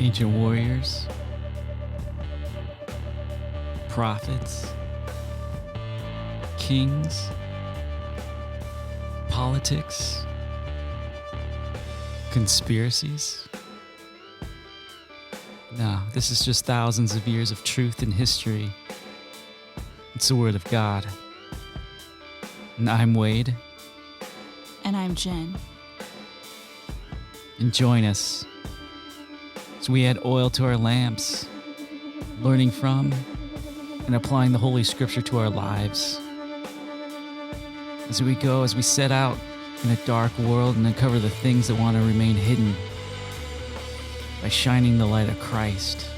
ancient warriors, prophets, kings, politics, conspiracies. No, this is just thousands of years of truth and history. It's the Word of God. And I'm Wade. And I'm Jenn. And join us as we add oil to our lamps, learning from and applying the Holy Scripture to our lives. As we set out in a dark world and uncover the things that want to remain hidden by shining the light of Christ.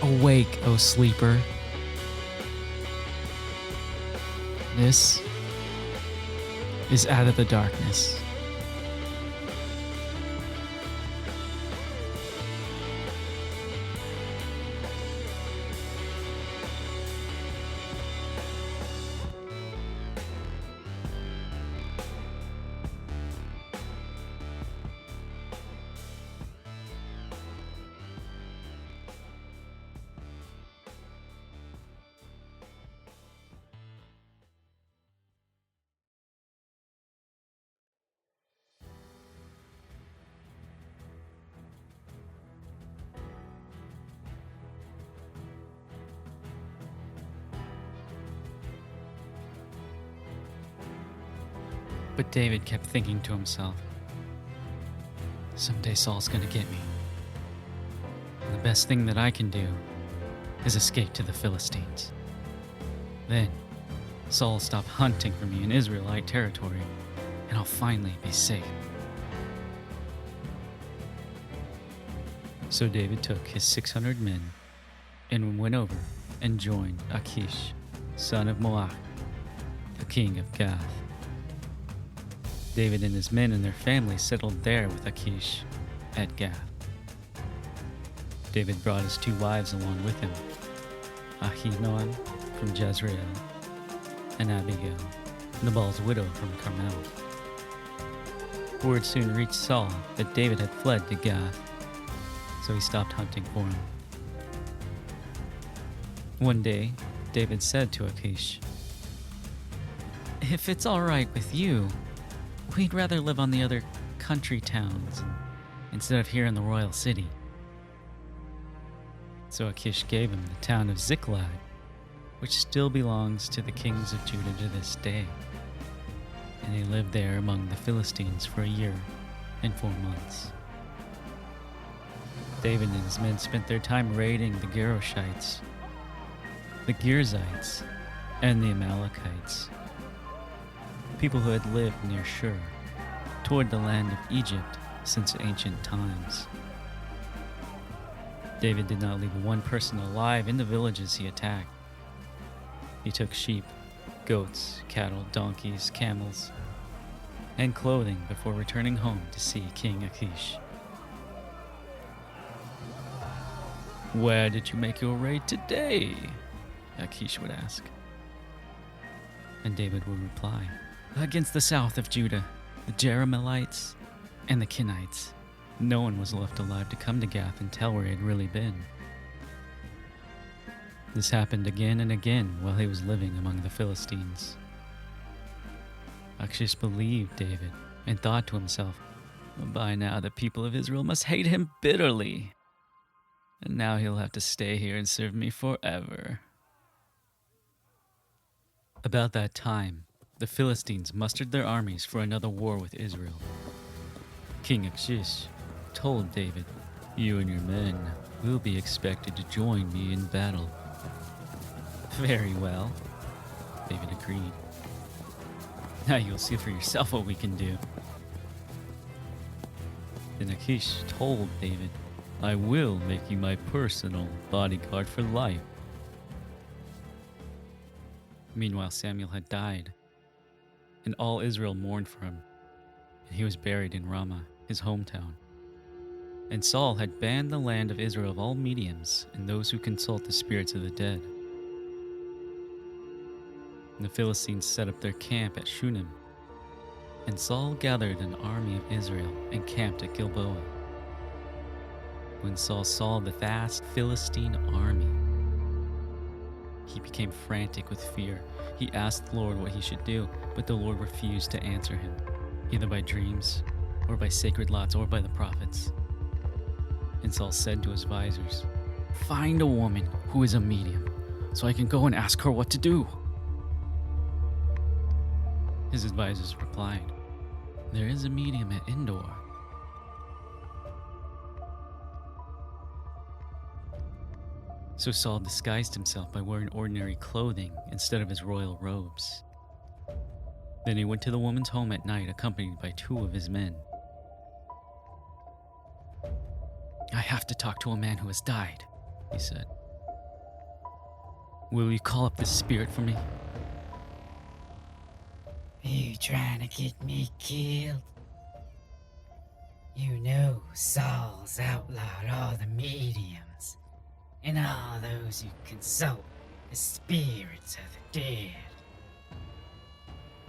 Awake, O sleeper. This is Out of the Darkness. But David kept thinking to himself, someday Saul's gonna get me. And the best thing that I can do is escape to the Philistines. Then Saul will stop hunting for me in Israelite territory, and I'll finally be safe. So David took his 600 men and went over and joined Achish, son of Moach, the king of Gath. David and his men and their families settled there with Achish at Gath. David brought his 2 wives along with him, Ahinoam from Jezreel and Abigail, Nabal's widow from Carmel. Word soon reached Saul that David had fled to Gath, so he stopped hunting for him. One day, David said to Achish, "If it's all right with you, we'd rather live on the other country towns instead of here in the royal city." So Achish gave him the town of Ziklag, which still belongs to the kings of Judah to this day. And they lived there among the Philistines for a year and 4 months. David and his men spent their time raiding the Geroshites, the Girzites, and the Amalekites, people who had lived near Shur, toward the land of Egypt since ancient times. David did not leave one person alive in the villages he attacked. He took sheep, goats, cattle, donkeys, camels, and clothing before returning home to see King Achish. "Where did you make your raid today?" Achish would ask. And David would reply, "Against the south of Judah, the Jerahmeelites and the Kenites." No one was left alive to come to Gath and tell where he had really been. This happened again and again while he was living among the Philistines. Achish believed David and thought to himself, "By now the people of Israel must hate him bitterly, and now he'll have to stay here and serve me forever." About that time, the Philistines mustered their armies for another war with Israel. King Achish told David, "You and your men will be expected to join me in battle." "Very well," David agreed. "Now you'll see for yourself what we can do." Then Achish told David, "I will make you my personal bodyguard for life." Meanwhile, Samuel had died, and all Israel mourned for him, and he was buried in Ramah, his hometown. And Saul had banned the land of Israel of all mediums and those who consult the spirits of the dead. And the Philistines set up their camp at Shunem, And Saul gathered an army of Israel and camped at Gilboa. When Saul saw the vast Philistine army, he became frantic with fear. He asked the Lord what he should do, but the Lord refused to answer him, either by dreams, or by sacred lots, or by the prophets. And Saul said to his advisors, "Find a woman who is a medium, so I can go and ask her what to do." His advisors replied, "There is a medium at Endor." So Saul disguised himself by wearing ordinary clothing instead of his royal robes. Then he went to the woman's home at night, accompanied by 2 of his men. "I have to talk to a man who has died," he said. "Will you call up this spirit for me?" You trying to get me killed? You know Saul's outlawed all the mediums and all those who consult the spirits of the dead.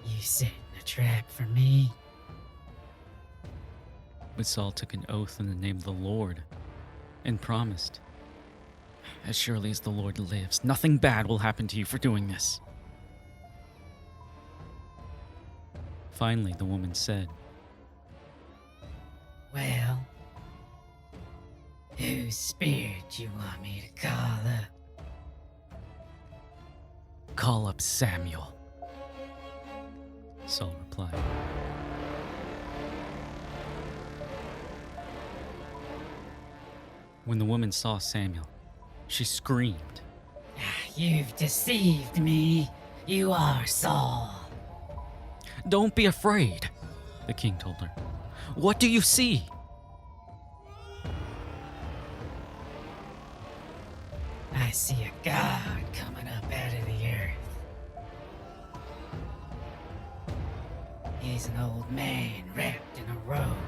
You setting a trap for me? But Saul took an oath in the name of the Lord and promised, "As surely as the Lord lives, nothing bad will happen to you for doing this." Finally, the woman said, Well, whose spirit you want me to call up? "Call up Samuel," Saul replied. When the woman saw Samuel, she screamed. You've deceived me. You are Saul. "Don't be afraid," the king told her. "What do you see?" I see a god coming up out of the earth. He's an old man wrapped in a robe.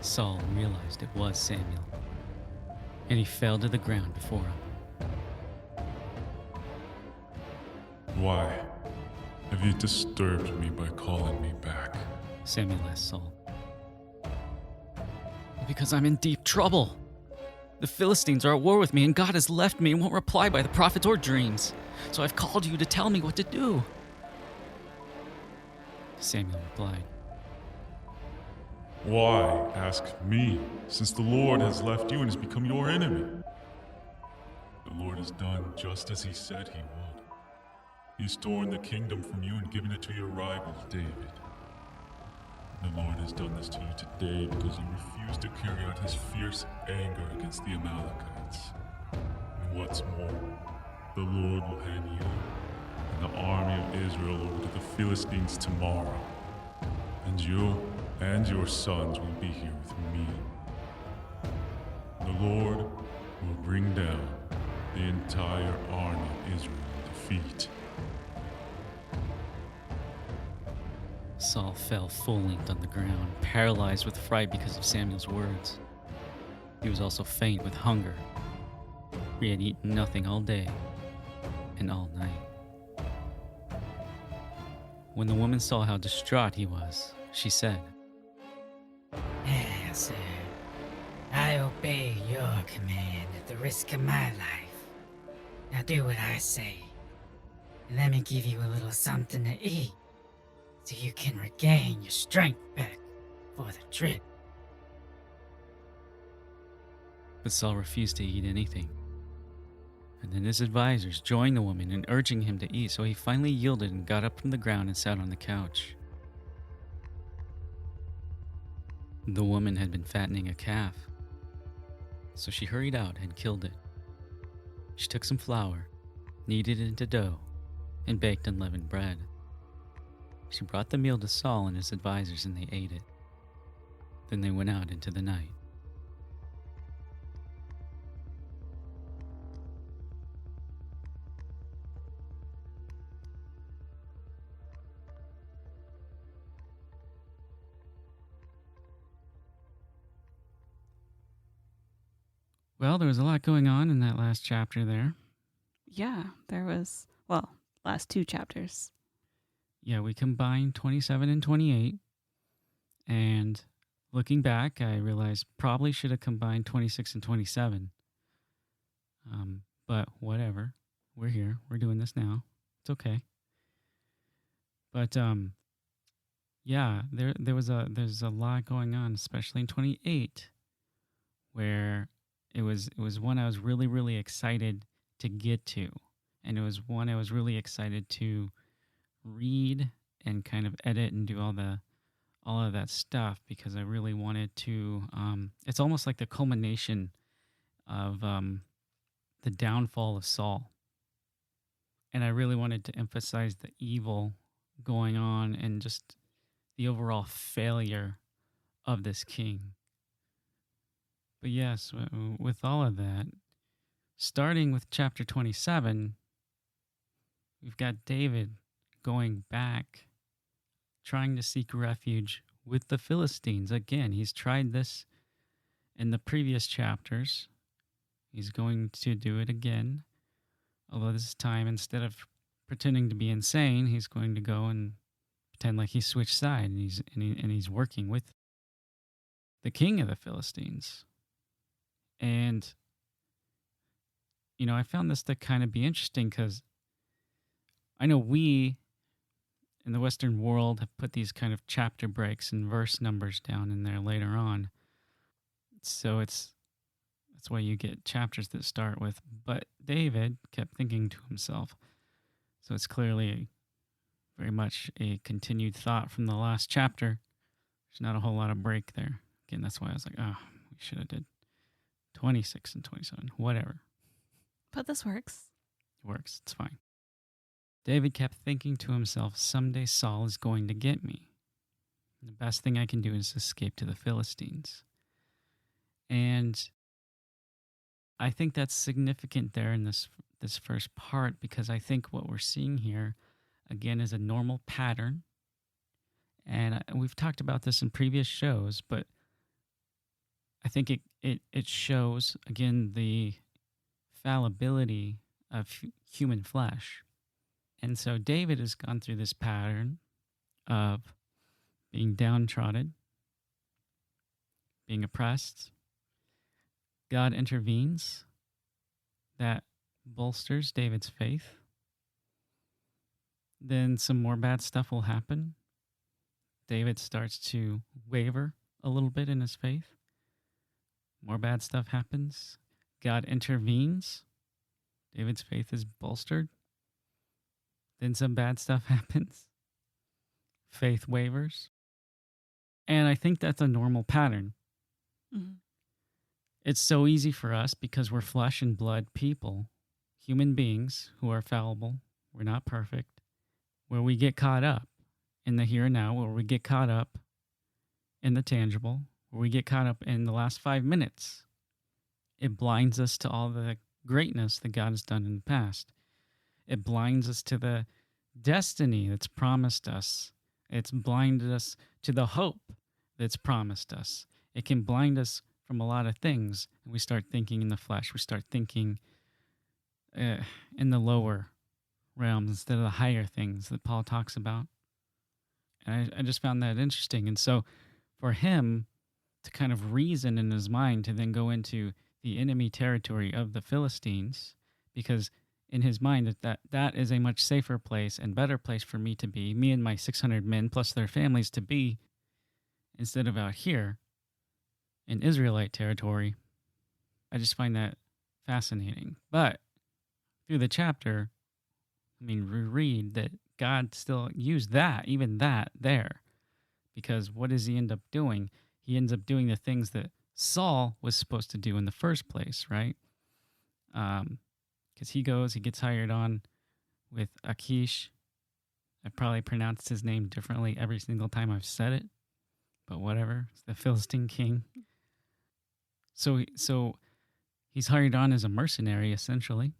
Saul realized it was Samuel, and he fell to the ground before him. Why have you disturbed me by calling me back? Samuel asked Saul. "Because I'm in deep trouble. The Philistines are at war with me, and God has left me and won't reply by the prophets or dreams. So I've called you to tell me what to do." Samuel replied, Why ask me, since the Lord has left you and has become your enemy? The Lord has done just as he said he would. He's torn the kingdom from you and given it to your rival, David. The Lord has done this to you today because you refused to carry out his fierce anger against the Amalekites. And what's more, the Lord will hand you and the army of Israel over to the Philistines tomorrow. And you and your sons will be here with me. The Lord will bring down the entire army of Israel in defeat. Saul fell full length on the ground, paralyzed with fright because of Samuel's words. He was also faint with hunger. He had eaten nothing all day and all night. When the woman saw how distraught he was, she said, Now, sir, I obey your command at the risk of my life. Now do what I say, and let me give you a little something to eat, so you can regain your strength back for the trip. But Saul refused to eat anything. And then his advisors joined the woman in urging him to eat, so he finally yielded and got up from the ground and sat on the couch. The woman had been fattening a calf, so she hurried out and killed it. She took some flour, kneaded it into dough, and baked unleavened bread. She brought the meal to Saul and his advisors, and they ate it. Then they went out into the night. Well, there was a lot going on in that last chapter there. Yeah, there was, well, last 2 chapters. yeah, we combined 27 and 28. And looking back, I realized probably should have combined 26 and 27. But whatever. We're here. We're doing this now. It's okay. But yeah, there's a lot going on, especially in 28, where it was one I was really, really excited to get to. And it was one I was really excited to read and kind of edit and do all of that stuff, because I really wanted to. It's almost like the culmination of the downfall of Saul, and I really wanted to emphasize the evil going on and just the overall failure of this king. But yes, with all of that, starting with chapter 27, we've got David going back, trying to seek refuge with the Philistines. Again, he's tried this in the previous chapters. He's going to do it again. Although this time, instead of pretending to be insane, he's going to go and pretend like he switched sides, and he's working with the king of the Philistines. And I found this to kind of be interesting, because I know we in the Western world have put these kind of chapter breaks and verse numbers down in there later on. So that's why you get chapters that start with, but David kept thinking to himself. So it's clearly very much a continued thought from the last chapter. There's not a whole lot of break there. Again, that's why I was like, oh, we should have did 26 and 27, whatever. But this works. It works. It's fine. David kept thinking to himself, someday Saul is going to get me. The best thing I can do is escape to the Philistines. And I think that's significant there in this first part, because I think what we're seeing here, again, is a normal pattern. And we've talked about this in previous shows, but I think it shows, again, the fallibility of human flesh. And so David has gone through this pattern of being downtrodden, being oppressed. God intervenes. That bolsters David's faith. Then some more bad stuff will happen. David starts to waver a little bit in his faith. More bad stuff happens. God intervenes. David's faith is bolstered. Then some bad stuff happens. Faith wavers. And I think that's a normal pattern. Mm-hmm. It's so easy for us, because we're flesh and blood people, human beings who are fallible. We're not perfect. Where we get caught up in the here and now, where we get caught up in the tangible, where we get caught up in the last 5 minutes. It blinds us to all the greatness that God has done in the past. It blinds us to the destiny that's promised us. It's blinded us to the hope that's promised us. It can blind us from a lot of things, and we start thinking in the flesh. We start thinking in the lower realms instead of the higher things that Paul talks about. And I just found that interesting. And so for him to kind of reason in his mind to then go into the enemy territory of the Philistines, because in his mind that is a much safer place and better place for me to be, me and my 600 men plus their families to be, instead of out here in Israelite territory. I just find that fascinating. But through the chapter, we read that God still used that, even that there. Because what does he end up doing? He ends up doing the things that Saul was supposed to do in the first place, right? Because he gets hired on with Achish. I probably pronounced his name differently every single time I've said it, but whatever. It's the Philistine king. So he's hired on as a mercenary, essentially.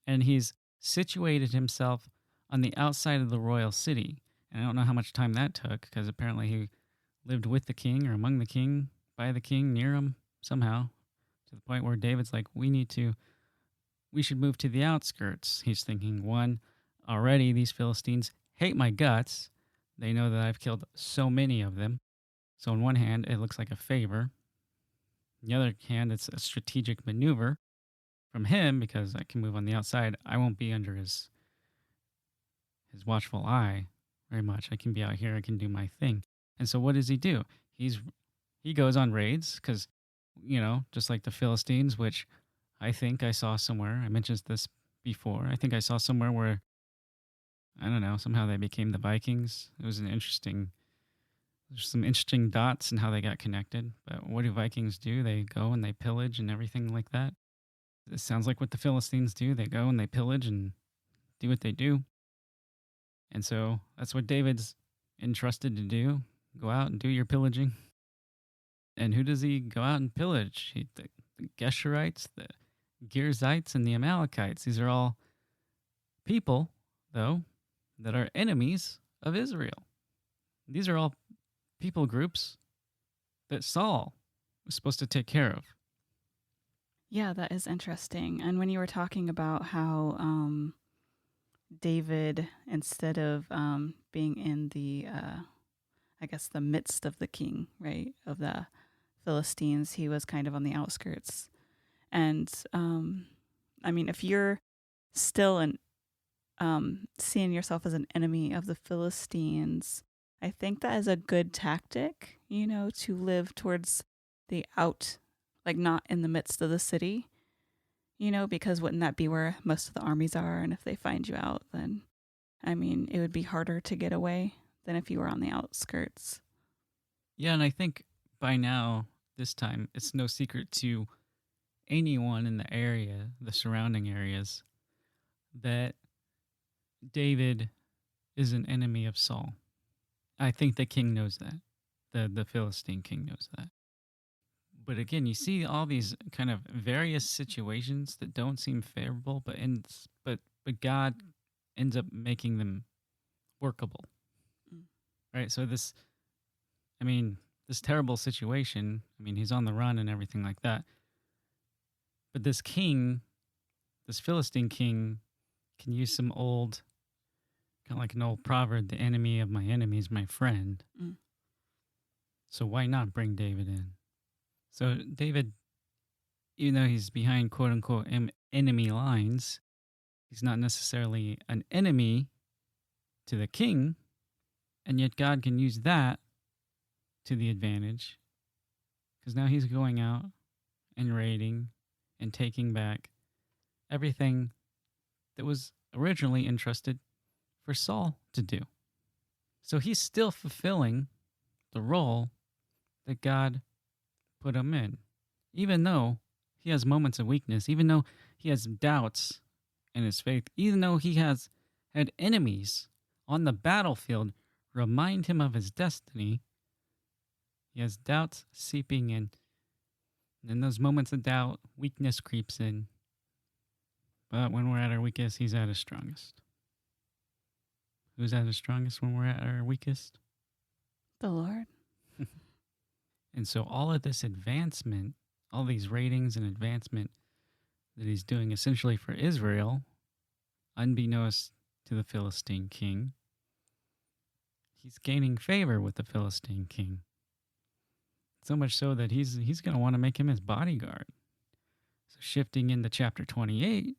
And he's situated himself on the outside of the royal city. And I don't know how much time that took, because apparently he lived with the king or among the king, by the king, near him, somehow, to the point where David's like, we should move to the outskirts. He's thinking, one, already these Philistines hate my guts. They know that I've killed so many of them. So, on one hand, it looks like a favor. On the other hand, it's a strategic maneuver from him because I can move on the outside. I won't be under his watchful eye very much. I can be out here. I can do my thing. And so, what does he do? He goes on raids because, just like the Philistines, which I think I saw somewhere. I mentioned this before. I think I saw somewhere where, I don't know, somehow they became the Vikings. It was there's some interesting dots in how they got connected. But what do Vikings do? They go and they pillage and everything like that. It sounds like what the Philistines do. They go and they pillage and do what they do. And so that's what David's entrusted to do. Go out and do your pillaging. And who does he go out and pillage? The Geshurites, the Girzites, and the Amalekites. These are all people, though, that are enemies of Israel. These are all people groups that Saul was supposed to take care of. Yeah, that is interesting. And when you were talking about how David, instead of being in the, the midst of the king, right, of the Philistines, he was kind of on the outskirts. And if you're still seeing yourself as an enemy of the Philistines, I think that is a good tactic, to live towards the not in the midst of the city, because wouldn't that be where most of the armies are? And if they find you out, then, it would be harder to get away than if you were on the outskirts. Yeah, and I think by now, this time, it's no secret to anyone in the area, the surrounding areas, that David is an enemy of Saul. I think the king knows that. The Philistine king knows that. But again, you see all these kind of various situations that don't seem favorable, but God ends up making them workable. Right? So this terrible situation, he's on the run and everything like that. But this king, this Philistine king, can use some old, kind of like an old proverb, the enemy of my enemy is my friend. So why not bring David in? So David, even though he's behind quote unquote enemy lines, he's not necessarily an enemy to the king. And yet God can use that to the advantage. Because now he's going out and raiding and taking back everything that was originally entrusted for Saul to do. So he's still fulfilling the role that God put him in. Even though he has moments of weakness, even though he has doubts in his faith, even though he has had enemies on the battlefield remind him of his destiny, he has doubts seeping in. And in those moments of doubt, weakness creeps in. But when we're at our weakest, he's at his strongest. Who's at his strongest when we're at our weakest? The Lord. And so all of this advancement, all these ratings and advancement that he's doing essentially for Israel, unbeknownst to the Philistine king, he's gaining favor with the Philistine king. So much so that he's going to want to make him his bodyguard. So shifting into chapter 28,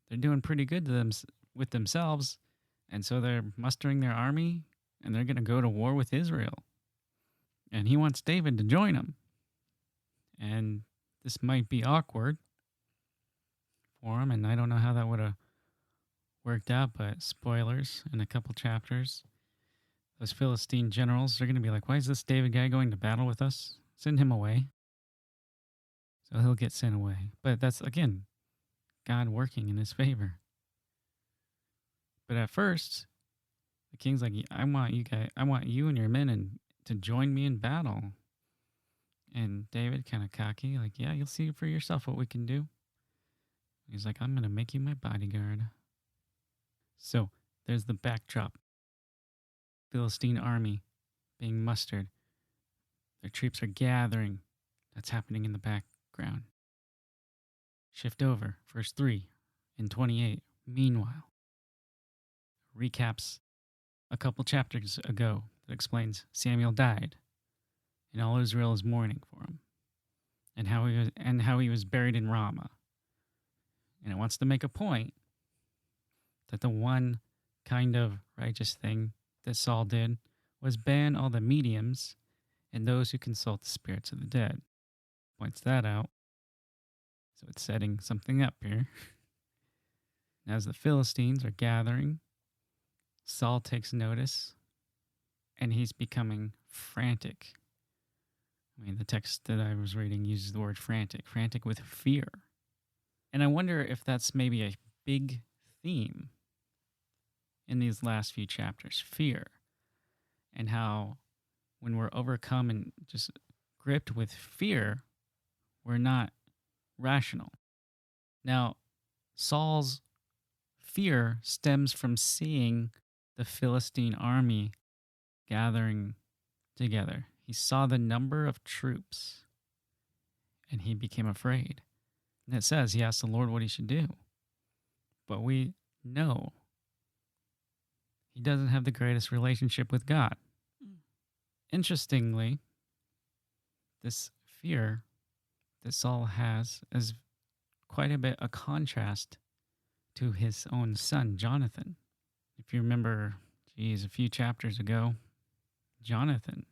they're doing pretty good to them with themselves. And so they're mustering their army and they're going to go to war with Israel. And he wants David to join him. And this might be awkward for him. And I don't know how that would have worked out, but spoilers, in a couple chapters, those Philistine generals are going to be like, why is this David guy going to battle with us? Send him away. So he'll get sent away. But that's, again, God working in his favor. But at first, the king's like, I want you and your men to join me in battle. And David, kind of cocky, like, yeah, you'll see for yourself what we can do. He's like, I'm going to make you my bodyguard. So there's the backdrop. Philistine army being mustered. Their troops are gathering. That's happening in the background. Shift over, verse 3 and 28. Meanwhile, recaps a couple chapters ago that explains Samuel died, and all Israel is mourning for him, and how he was buried in Ramah. And it wants to make a point that the one kind of righteous thing that Saul did was ban all the mediums and those who consult the spirits of the dead. Points that out. So it's setting something up here. As the Philistines are gathering, Saul takes notice and he's becoming frantic. I mean, the text that I was reading uses the word frantic with fear. And I wonder if that's maybe a big theme in these last few chapters, fear, and how when we're overcome and just gripped with fear, we're not rational. Now, Saul's fear stems from seeing the Philistine army gathering together. He saw the number of troops and he became afraid. And it says he asked the Lord what he should do. But we know he doesn't have the greatest relationship with God. Interestingly, this fear that Saul has is quite a bit a contrast to his own son, Jonathan. If you remember, a few chapters ago, Jonathan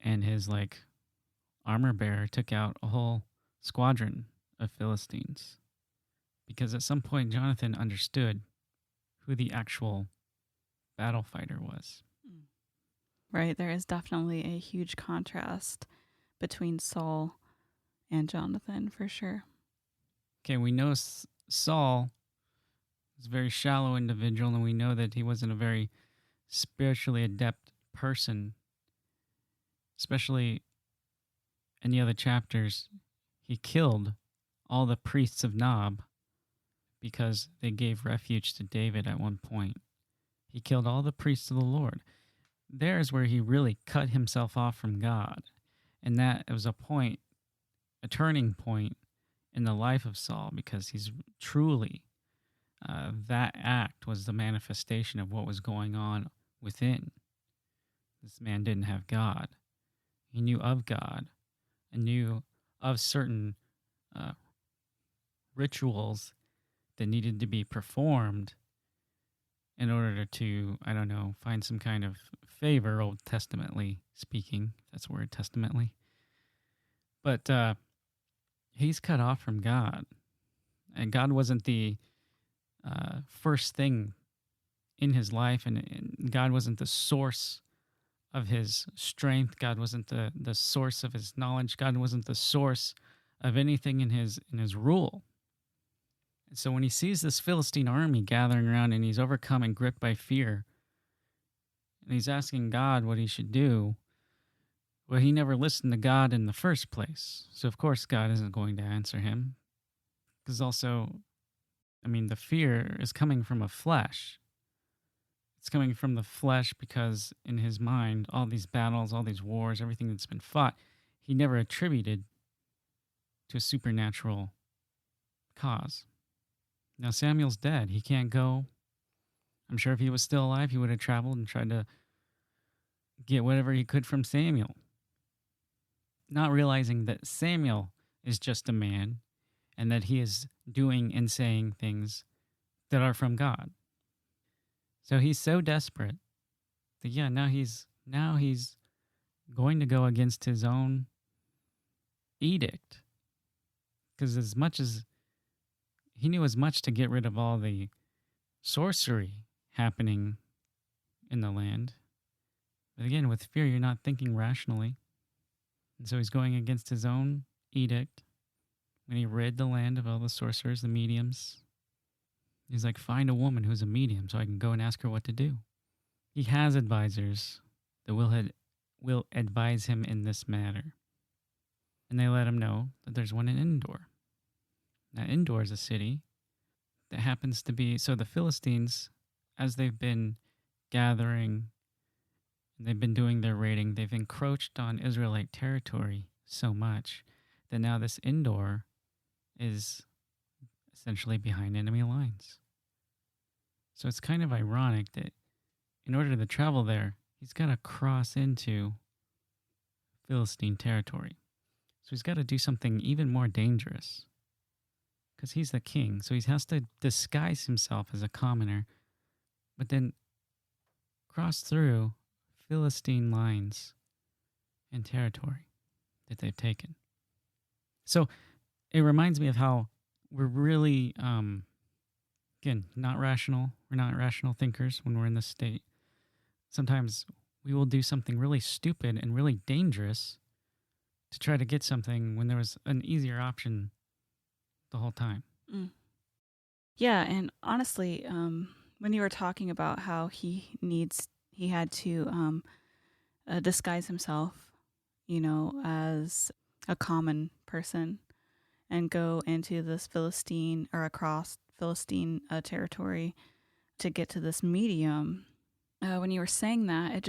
and his armor bearer took out a whole squadron of Philistines. Because at some point, Jonathan understood who the actual battle fighter was. Right, there is definitely a huge contrast between Saul and Jonathan, for sure. Okay, we know Saul was a very shallow individual, and we know that he wasn't a very spiritually adept person. Especially in the other chapters, he killed all the priests of Nob because they gave refuge to David at one point. He killed all the priests of the Lord. There's where he really cut himself off from God. And that was a turning point in the life of Saul, because he's truly, that act was the manifestation of what was going on within. This man didn't have God. He knew of God and knew of certain rituals that needed to be performed in order to, find some kind of favor, Old Testamentally speaking. That's the word, testamentally. But he's cut off from God. And God wasn't the first thing in his life, and God wasn't the source of his strength. God wasn't the source of his knowledge. God wasn't the source of anything in his rule. And so when he sees this Philistine army gathering around and he's overcome and gripped by fear, and he's asking God what he should do, well, he never listened to God in the first place. So of course God isn't going to answer him. Because also, the fear is coming from a flesh. It's coming from the flesh because in his mind, all these battles, all these wars, everything that's been fought, he never attributed to a supernatural cause. Now Samuel's dead. He can't go. I'm sure if he was still alive, he would have traveled and tried to get whatever he could from Samuel. Not realizing that Samuel is just a man and that he is doing and saying things that are from God. So he's so desperate that now he's going to go against his own edict. Because as much as he knew as much to get rid of all the sorcery happening in the land. But again, with fear, you're not thinking rationally. And so he's going against his own edict. When he rid the land of all the sorcerers, the mediums, he's like, find a woman who's a medium so I can go and ask her what to do. He has advisors that will advise him in this matter. And they let him know that there's one in Endor. Now, Endor is a city that happens to be... So the Philistines, as they've been gathering and they've been doing their raiding, they've encroached on Israelite territory so much that now this Endor is essentially behind enemy lines. So it's kind of ironic that in order to travel there, he's got to cross into Philistine territory. So he's got to do something even more dangerous because he's the king. So he has to disguise himself as a commoner, but then cross through Philistine lines and territory that they've taken. So it reminds me of how we're really, again, not rational. We're not rational thinkers when we're in this state. Sometimes we will do something really stupid and really dangerous to try to get something when there was an easier option the whole time. Mm. Yeah, and honestly, when you were talking about how he had to disguise himself, as a common person and go into this Philistine or across Philistine territory to get to this medium. When you were saying that,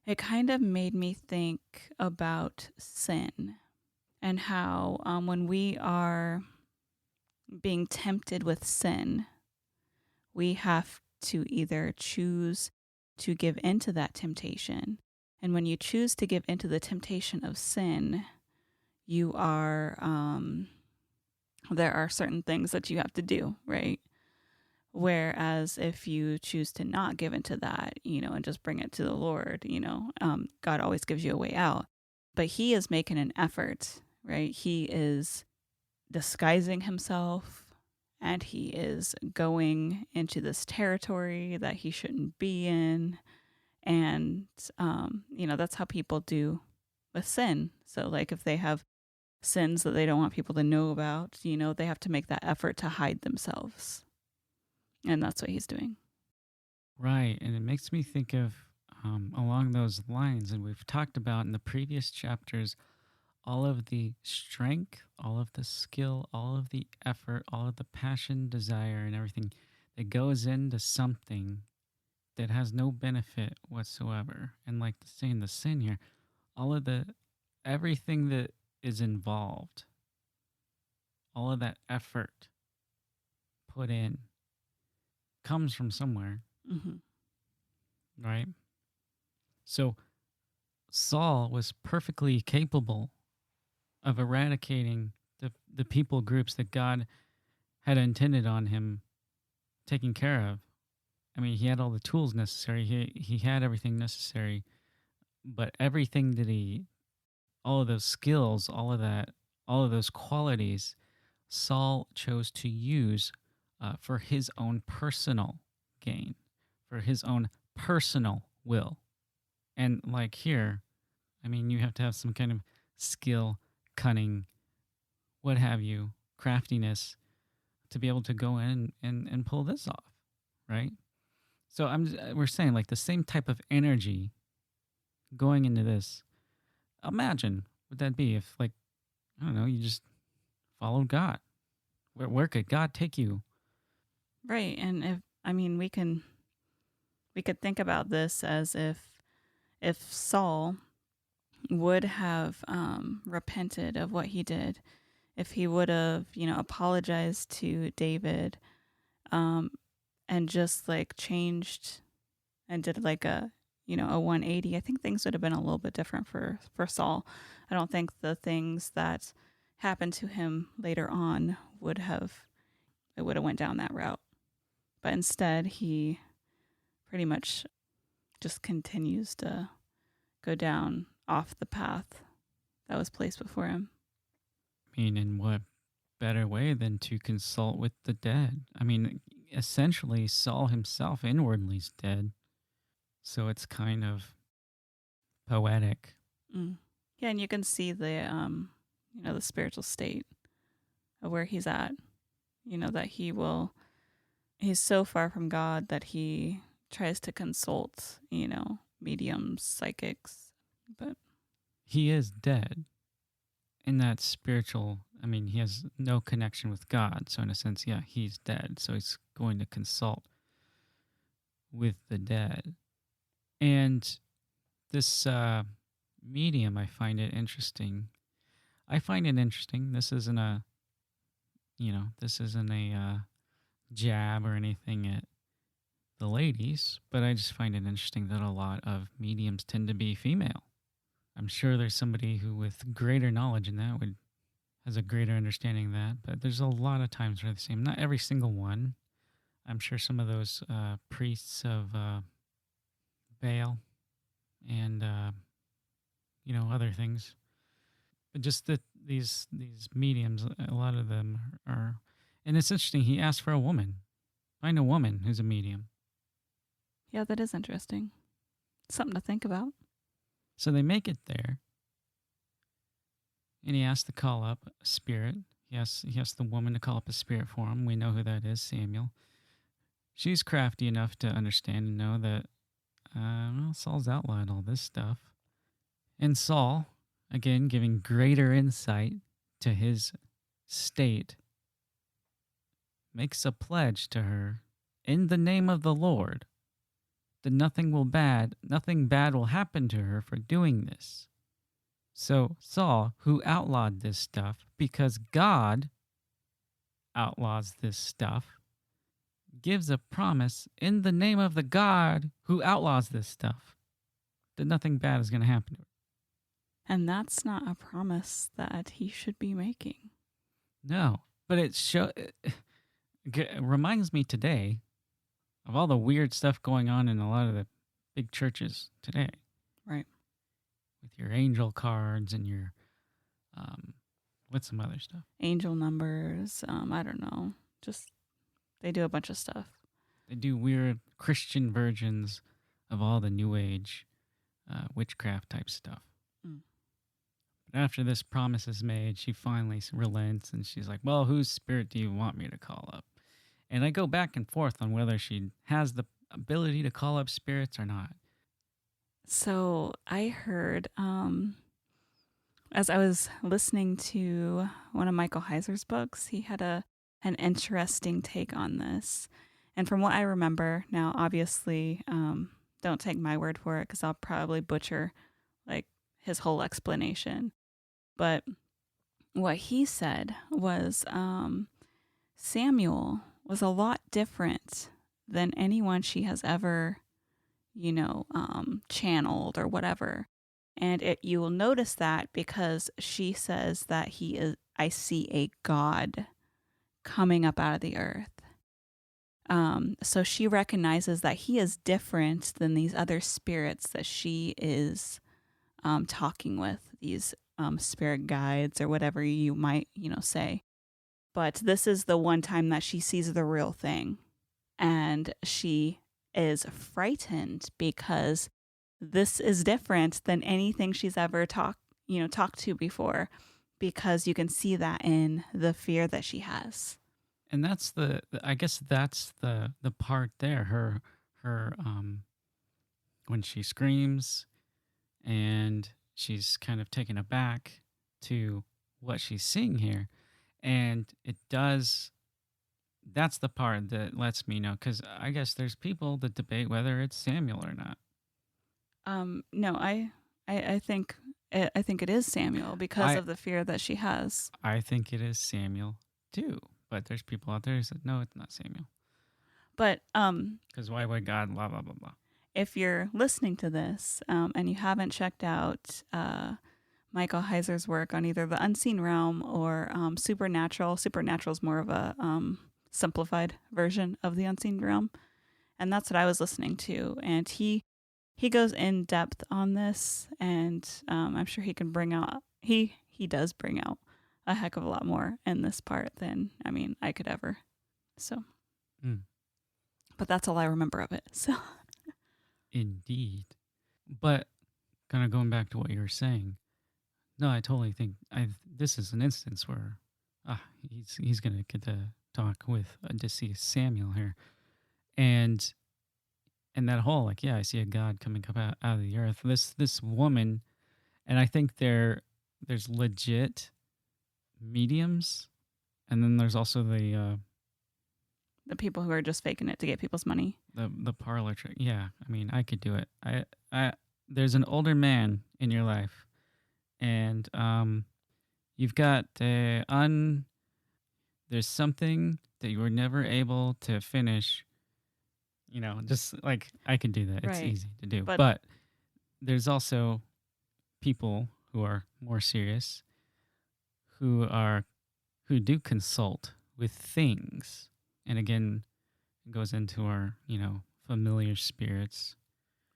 it kind of made me think about sin and how when we are being tempted with sin, we have to either choose to give into that temptation. And when you choose to give into the temptation of sin, you are, there are certain things that you have to do, right? Whereas if you choose to not give into that, and just bring it to the Lord, God always gives you a way out. But he is making an effort, right? He is disguising himself and he is going into this territory that he shouldn't be in. And, that's how people do with sin. So, like, if they have sins that they don't want people to know about, they have to make that effort to hide themselves. And that's what he's doing. Right. And it makes me think of, along those lines, and we've talked about in the previous chapters, all of the strength, all of the skill, all of the effort, all of the passion, desire, and everything that goes into something that has no benefit whatsoever. And like saying the sin here, everything that is involved, all of that effort put in comes from somewhere, right? So Saul was perfectly capable of eradicating the people groups that God had intended on him taking care of. I mean, he had all the tools necessary. He had everything necessary, but everything that all of those skills, all of those qualities, Saul chose to use for his own personal gain, for his own personal will. And like here, I mean, you have to have some kind of skill, cunning, what have you, craftiness to be able to go in and pull this off, right? So we're saying like the same type of energy going into this. Imagine what that'd be if, like, I don't know, you just followed God. Where could God take you? Right. And we could think about this as if Saul would have repented of what he did, if he would have, apologized to David, and just like changed and did like a 180, I think things would have been a little bit different for Saul. I don't think the things that happened to him later on would have went down that route. But instead, he pretty much just continues to go down off the path that was placed before him. I mean, in what better way than to consult with the dead? I mean, essentially, Saul himself inwardly is dead. So it's kind of poetic. Yeah, and you can see the the spiritual state of where he's at. That he's so far from God that he tries to consult, mediums, psychics, but he is dead in that spiritual. I mean, he has no connection with God. So in a sense, yeah, he's dead. So he's going to consult with the dead. And this medium, I find it interesting. This isn't a jab or anything at the ladies, but I just find it interesting that a lot of mediums tend to be female. I'm sure there's somebody who, with greater knowledge in that, would has a greater understanding of that. But there's a lot of times where they're the same. Not every single one. I'm sure some of those priests of Baal and other things. But just that these mediums, a lot of them are, and it's interesting. He asked for a woman. Find a woman who's a medium. Yeah, that is interesting. Something to think about. So they make it there, and he asks to call up a spirit. He asks the woman to call up a spirit for him. We know who that is, Samuel. She's crafty enough to understand and know that Saul's outlawed all this stuff. And Saul, again, giving greater insight to his state, makes a pledge to her in the name of the Lord that nothing bad will happen to her for doing this. So Saul, who outlawed this stuff because God outlaws this stuff, gives a promise in the name of the God who outlaws this stuff that nothing bad is going to happen to her. And that's not a promise that he should be making. No, but it reminds me today of all the weird stuff going on in a lot of the big churches today. Right. With your angel cards and your, what's some other stuff? Angel numbers. I don't know. Just, they do a bunch of stuff. They do weird Christian versions of all the New Age witchcraft type stuff. Mm. But after this promise is made, she finally relents and she's like, well, whose spirit do you want me to call up? And I go back and forth on whether she has the ability to call up spirits or not. So I heard, as I was listening to one of Michael Heiser's books, he had an interesting take on this. And from what I remember, now obviously, don't take my word for it because I'll probably butcher like his whole explanation. But what he said was Samuel was a lot different than anyone she has ever, channeled or whatever. And you will notice that because she says that I see a God coming up out of the earth. So she recognizes that he is different than these other spirits that she is talking with, these spirit guides or whatever you might, say. But this is the one time that she sees the real thing. And she is frightened because this is different than anything she's ever talked to before, because you can see that in the fear that she has. And that's I guess that's the part there. Her when she screams and she's kind of taken aback to what she's seeing here. And that's the part that lets me know, because I guess there's people that debate whether it's Samuel or not. No, I think it is Samuel because of the fear that she has. I think it is Samuel too, but there's people out there who said no, it's not Samuel. But because why would God blah blah blah blah? If you're listening to this and you haven't checked out Michael Heiser's work on either the unseen realm or supernatural is more of a simplified version of the unseen realm, and that's what I was listening to. And he goes in depth on this, and I'm sure he can bring out he does bring out a heck of a lot more in this part than I could ever. So, but that's all I remember of it. So, indeed, but kind of going back to what you were saying. No, I totally think this is an instance where he's going to get to talk with a deceased Samuel here. And that whole, I see a God coming up out of the earth. This woman, and I think there's legit mediums, and then there's also the people who are just faking it to get people's money. The parlor trick. Yeah, I could do it. I there's an older man in your life, and you've got there's something that you were never able to finish just like I can do that. It's Right. easy to do. But But there's also people who are more serious who do consult with things. And again, it goes into our, familiar spirits.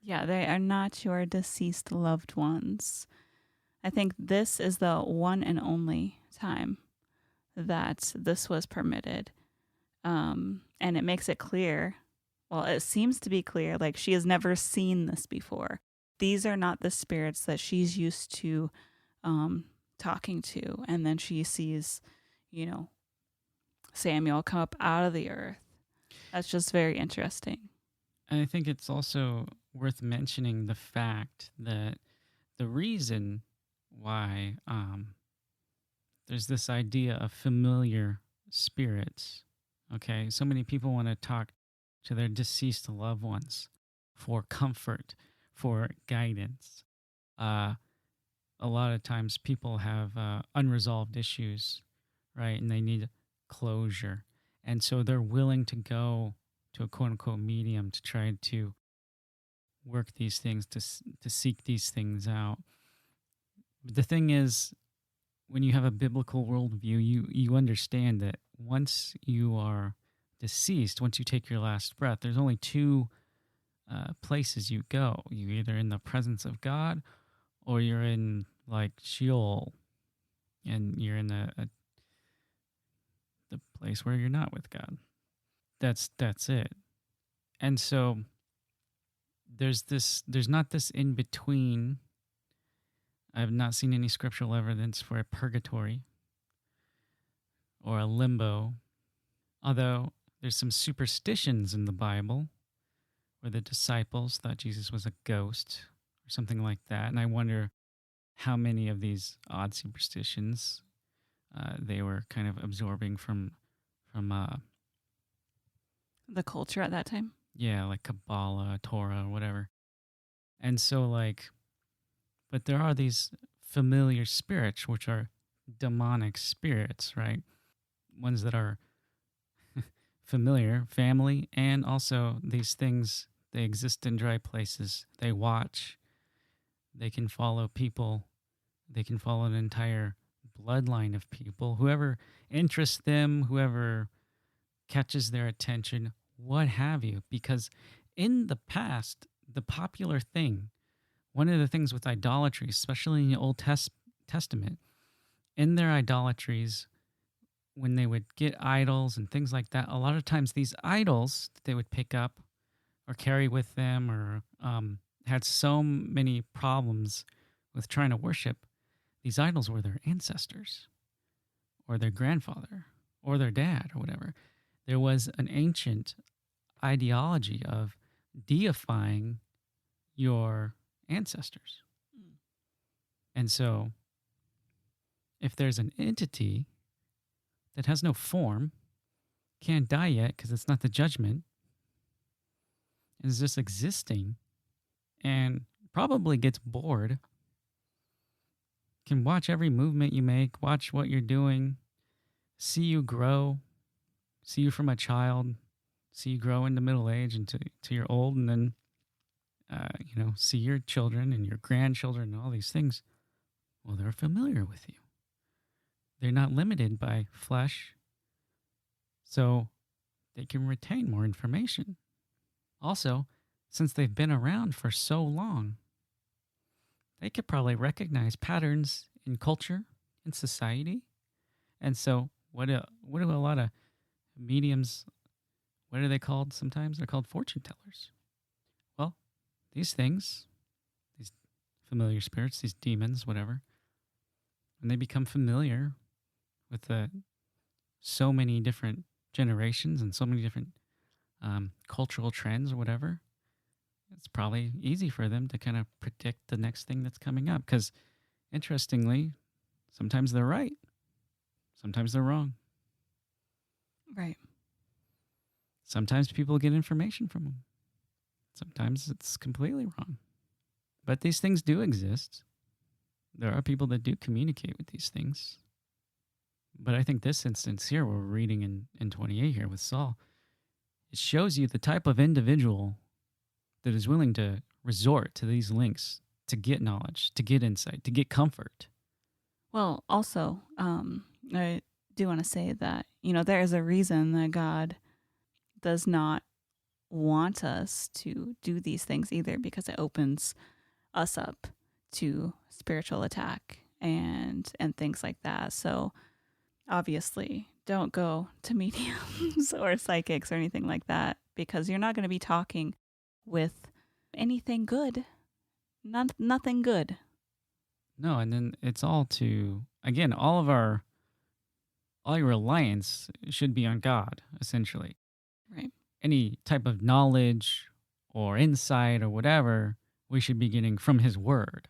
yeah, they are not your deceased loved ones. I think this is the one and only time that this was permitted. And it makes it clear. Well, it seems to be clear, like she has never seen this before. These are not the spirits that she's used to talking to. And then she sees, Samuel come up out of the earth. That's just very interesting. And I think it's also worth mentioning the fact that the reason why there's this idea of familiar spirits. Okay, so many people want to talk to their deceased loved ones for comfort, for guidance. A lot of times people have unresolved issues, right? And they need closure. And so they're willing to go to a quote unquote medium to try to work these things, to seek these things out. But the thing is, when you have a biblical worldview, you understand that once you are deceased, once you take your last breath, there's only two places you go. You're either in the presence of God or you're in like Sheol, and you're in the place where you're not with God. That's it. And so there's not this in between. I've not seen any scriptural evidence for a purgatory or a limbo, although there's some superstitions in the Bible where the disciples thought Jesus was a ghost or something like that. And I wonder how many of these odd superstitions they were kind of absorbing from The culture at that time. like Kabbalah, Torah, or whatever. And so but there are these familiar spirits, which are demonic spirits, right? Ones that are familiar, family, and also these things, they exist in dry places. They watch. They can follow people. They can follow an entire bloodline of people. Whoever interests them, whoever catches their attention, what have you. Because in the past, the popular thing, one of the things with idolatry, especially in the Old Testament, in their idolatries, when they would get idols and things like that, a lot of times these idols that they would pick up or carry with them or had so many problems with trying to worship, these idols were their ancestors or their grandfather or their dad or whatever. There was an ancient ideology of deifying your ancestors. And so if there's an entity that has no form, can't die yet because it's not the judgment, and is just existing and probably gets bored, can watch every movement you make, watch what you're doing, see you grow, see you from a child, see you grow into middle age and to you're old, and then see your children and your grandchildren and all these things. Well, they're familiar with you. They're not limited by flesh, so they can retain more information. Also, since they've been around for so long, they could probably recognize patterns in culture and society. And so what do a lot of mediums, what are they called sometimes? They're called fortune tellers. Well, these things, these familiar spirits, these demons, whatever, when they become familiar with so many different generations and so many different cultural trends or whatever, it's probably easy for them to kind of predict the next thing that's coming up. Because, interestingly, sometimes they're right, sometimes they're wrong. Right. Sometimes people get information from them. Sometimes it's completely wrong. But these things do exist. There are people that do communicate with these things. But I think this instance here, we're reading in 28 here with Saul, it shows you the type of individual that is willing to resort to these links to get knowledge, to get insight, to get comfort. Well, also, I do want to say that, there is a reason that God does not want us to do these things either, because it opens us up to spiritual attack and things like that. So obviously, don't go to mediums or psychics or anything like that, because you're not going to be talking with anything good. Nothing good. No, and then it's all to, again, all your reliance should be on God, essentially. Right. Any type of knowledge or insight or whatever we should be getting from His Word.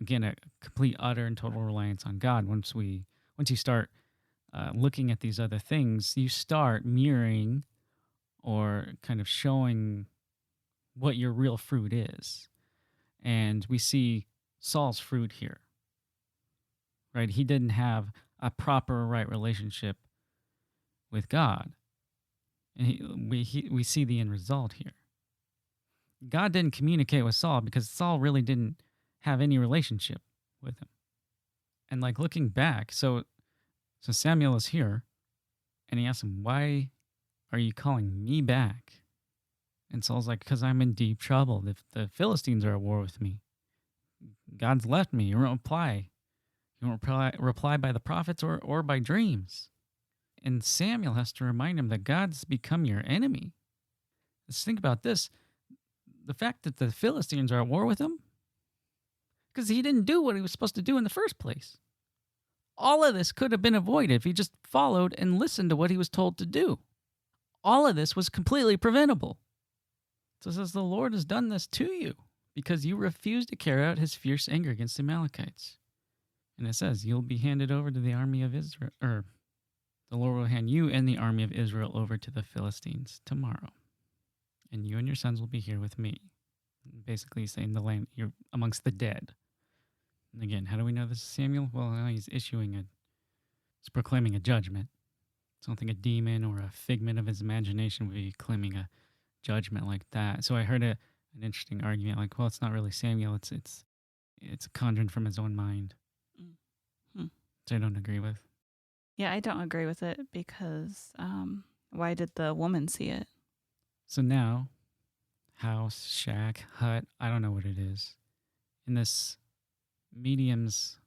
Again, a complete, utter, and total reliance on God. Once you start looking at these other things, you start mirroring or kind of showing what your real fruit is. And we see Saul's fruit here, right? He didn't have a proper right relationship with God. And we see the end result here. God didn't communicate with Saul because Saul really didn't have any relationship with him. And like looking back, so Samuel is here, and he asks him, "Why are you calling me back?" And Saul's like, "Because I'm in deep trouble. The Philistines are at war with me. God's left me. You won't reply. You won't reply by the prophets or by dreams." And Samuel has to remind him that God's become your enemy. Let's think about this. The fact that the Philistines are at war with him, because he didn't do what he was supposed to do in the first place. All of this could have been avoided if he just followed and listened to what he was told to do. All of this was completely preventable. So it says, the Lord has done this to you because you refused to carry out his fierce anger against the Amalekites. And it says, you'll be handed over to the army of Israel, or the Lord will hand you and the army of Israel over to the Philistines tomorrow. And you and your sons will be here with me. Basically saying the land, you're amongst the dead. And again, how do we know this is Samuel? Well, he's proclaiming a judgment. So I don't think a demon or a figment of his imagination would be claiming a judgment like that. So I heard an interesting argument, like, well, it's not really Samuel. It's conjured from his own mind. Mm-hmm. Which I don't agree with. Yeah, I don't agree with it because why did the woman see it? So now, house, shack, hut, I don't know what it is. In this medium's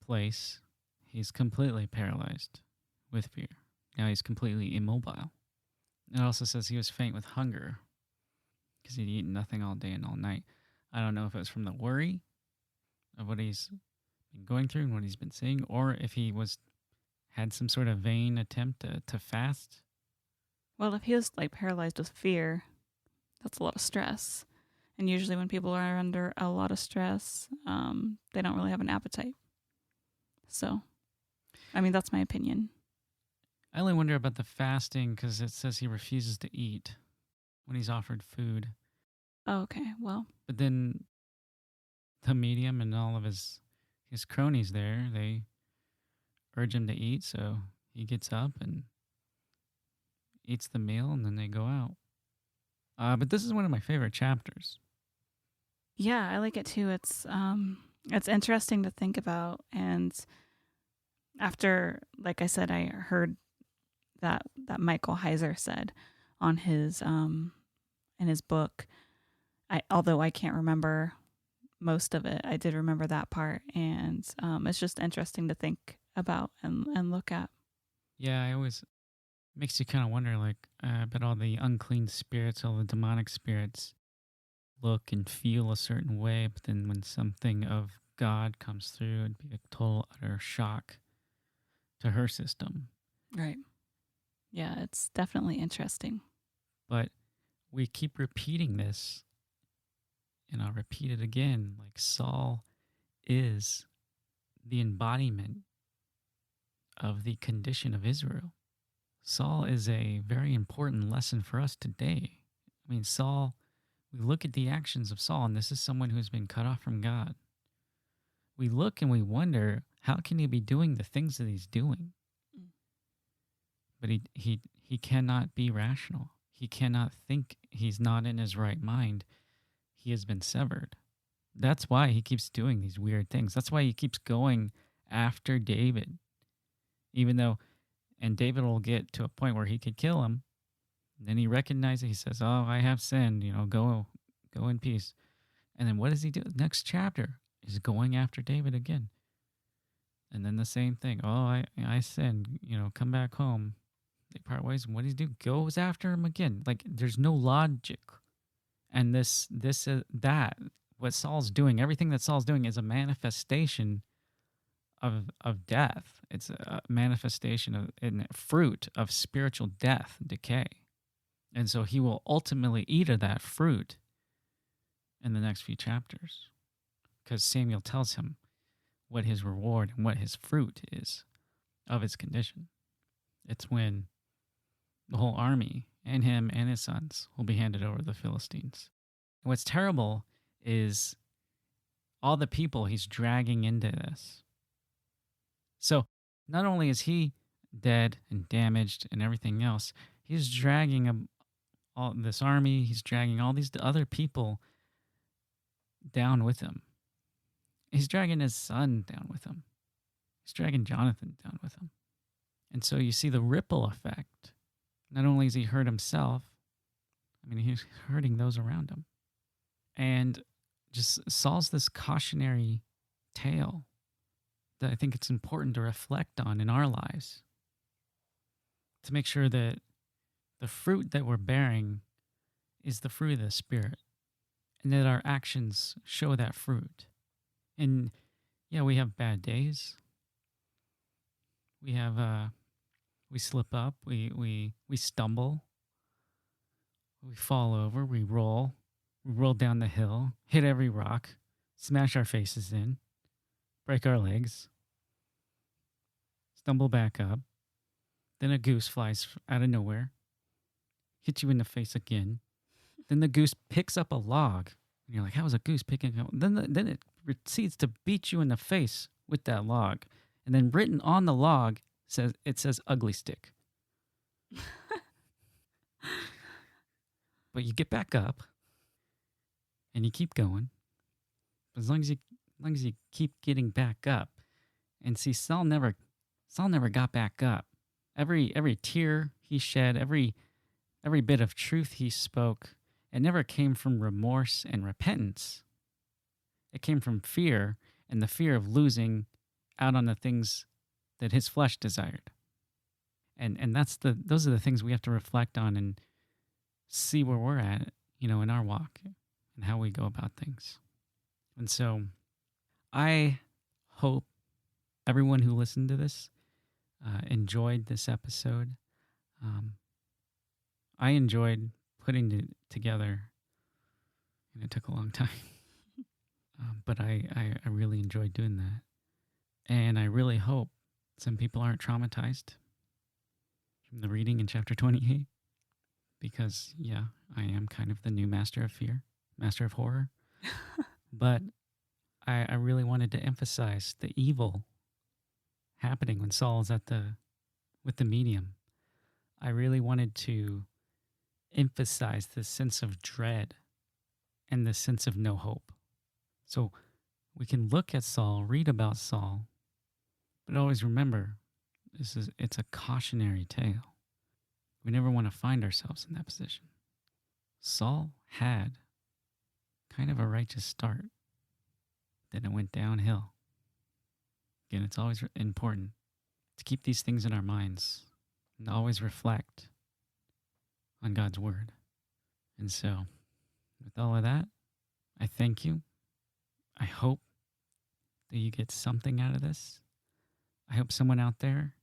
place, he's completely paralyzed with fear. Now he's completely immobile. It also says he was faint with hunger because he'd eaten nothing all day and all night. I don't know if it was from the worry of what he's been going through and what he's been seeing, or if he had some sort of vain attempt to fast. Well, if he was like paralyzed with fear, that's a lot of stress. And usually when people are under a lot of stress, they don't really have an appetite. So, I mean, that's my opinion. I only wonder about the fasting because it says he refuses to eat when he's offered food. Oh, okay, well. But then the medium and all of his cronies there, they urge him to eat, so he gets up and eats the meal, and then they go out. But this is one of my favorite chapters. Yeah, I like it too. It's interesting to think about, and after, like I said, I heard that Michael Heiser said on his in his book. Although I can't remember most of it, I did remember that part, and it's just interesting to think about and look at. Yeah, I always makes you kind of wonder, like, but all the unclean spirits, all the demonic spirits look and feel a certain way, but then when something of God comes through, it'd be a total, utter shock to her system. Right. Yeah, it's definitely interesting. But we keep repeating this, and I'll repeat it again, like Saul is the embodiment of the condition of Israel. Saul is a very important lesson for us today. I mean, Saul, we look at the actions of Saul, and this is someone who's been cut off from God. We look and we wonder, how can he be doing the things that he's doing? But he cannot be rational. He cannot think. He's not in his right mind. He has been severed. That's why he keeps doing these weird things. That's why he keeps going after David. Even though, and David will get to a point where he could kill him. Then he recognizes, he says, "Oh, I have sinned, go in peace." And then what does he do? Next chapter is going after David again. And then the same thing. "Oh, I sinned, come back home." They part ways. And what does he do? Goes after him again. Like, there's no logic. And that, what Saul's doing, everything that Saul's doing is a manifestation of death. It's a manifestation of and fruit of spiritual death and decay. And so he will ultimately eat of that fruit in the next few chapters, because Samuel tells him what his reward and what his fruit is of his condition. It's when the whole army and him and his sons will be handed over to the Philistines. And what's terrible is all the people he's dragging into this. So not only is he dead and damaged and everything else, he's dragging all this army, he's dragging all these other people down with him. He's dragging his son down with him. He's dragging Jonathan down with him. And so you see the ripple effect. Not only is he hurt himself, he's hurting those around him. And just Saul's this cautionary tale that I think it's important to reflect on in our lives, to make sure that the fruit that we're bearing is the fruit of the Spirit, and that our actions show that fruit. And yeah, we have bad days. We have we slip up, we stumble, we fall over, we roll down the hill, hit every rock, smash our faces in, break our legs, stumble back up. Then a goose flies out of nowhere, hits you in the face again. Then the goose picks up a log, and you're like, "How is a goose picking up?" Then it proceeds to beat you in the face with that log, and then written on the log says "ugly stick." But you get back up, and you keep going. But as long as you keep getting back up, and see, Saul never got back up. Every tear he shed, every bit of truth he spoke, it never came from remorse and repentance. It came from fear, and the fear of losing out on the things that his flesh desired. And those are the things we have to reflect on and see where we're at, in our walk and how we go about things. And so I hope everyone who listened to this enjoyed this episode. I enjoyed putting it together, and it took a long time. But I really enjoyed doing that. And I really hope some people aren't traumatized from the reading in chapter 28. Because, yeah, I am kind of the new master of fear, master of horror. But I really wanted to emphasize the evil happening when Saul is with the medium. I really wanted to emphasize the sense of dread and the sense of no hope. So we can look at Saul, read about Saul, but always remember, it's a cautionary tale. We never want to find ourselves in that position. Saul had kind of a righteous start. Then it went downhill. Again, it's always important to keep these things in our minds and to always reflect on God's word. And so, with all of that, I thank you. I hope that you get something out of this. I hope someone out there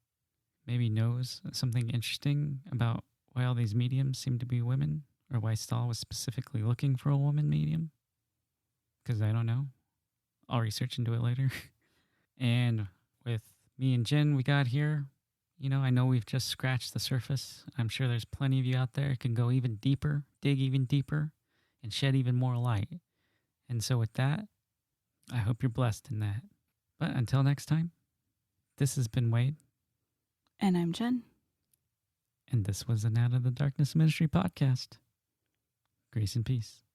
maybe knows something interesting about why all these mediums seem to be women, or why Saul was specifically looking for a woman medium. Because I don't know. I'll research into it later. And with me and Jenn, we got here. I know we've just scratched the surface. I'm sure there's plenty of you out there who can go even deeper, dig even deeper, and shed even more light. And so with that, I hope you're blessed in that. But until next time, this has been Wade. And I'm Jenn. And this was an Out of the Darkness Ministry podcast. Grace and peace.